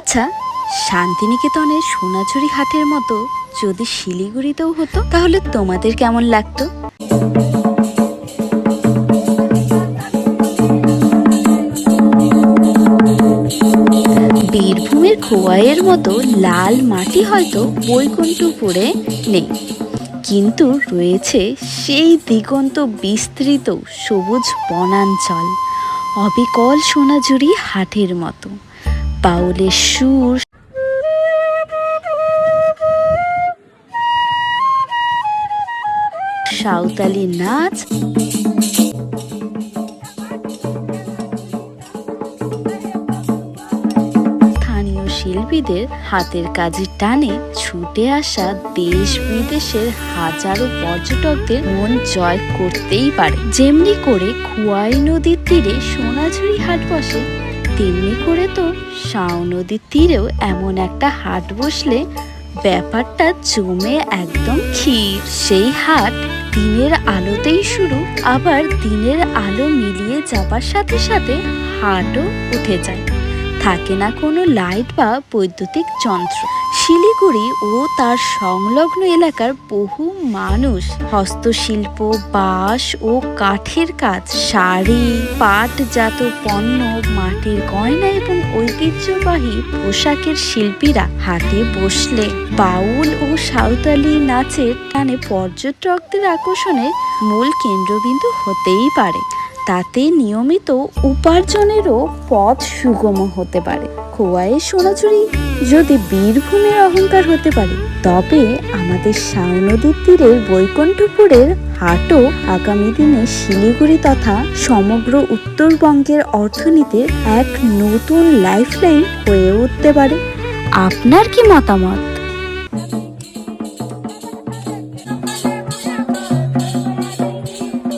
আচ্ছা, শান্তিনিকেতনের সোনাঝুরি হাটের মতো যদি শিলিগুড়িতেও হতো তাহলে তোমাদের কেমন লাগতো? বীরভূমের খোয়াইয়ের মতো লাল মাটি হয়তো বৈকুণ্ঠপুরে নেই, কিন্তু রয়েছে সেই দিগন্ত বিস্তৃত সবুজ বনাঞ্চল, অবিকল সোনাঝুরি হাটের মতো। বাউলের সুর, সাঁওতালি নাচ, স্থানীয় শিল্পীদের হাতের কাজের টানে ছুটে আসা দেশ বিদেশের হাজারো পর্যটকদের মন জয় করতেই পারে। যেমনি করে খোয়াই নদীর তীরে সোনাঝুরি হাট বসে, তেমনি করে তো শাও নদীর তীরেও এমন একটা হাট বসলে ব্যাপারটা জমে একদম ক্ষীর। সেই হাট দিনের আলোতেই শুরু, আবার দিনের আলো মিলিয়ে যাবার সাথে সাথে হাটও উঠে যায়। থাকে না কোনো লাইট বা বৈদ্যুতিক যন্ত্র। শিলিগুড়ি ও তার সংলগ্ন এলাকার বহু মানুষ হস্তশিল্প, বাঁশ ও কাঠের কাজ, শাড়ি, পাটজাত পণ্য, মাটির গয়না এবং ঐতিহ্যবাহী পোশাকের শিল্পীরা হাটে বসলে বাউল ও সাঁওতালি নাচের টানে পর্যটকদের আকর্ষণের মূল কেন্দ্রবিন্দু হতেই পারে। তাতে নিয়মিত উপার্জনেরও পথ সুগম হতে পারে। খোয়াইয়ের সোনাঝুরি যদি বীরভূমের অহংকার হতে পারে, তবে আমাদের শাও নদীর তীরের বৈকুণ্ঠপুরের হাটও আগামী দিনে শিলিগুড়ি তথা সমগ্র উত্তরবঙ্গের অর্থনীতির এক নতুন লাইফলাইন হয়ে উঠতে পারে। আপনার কি মতামত?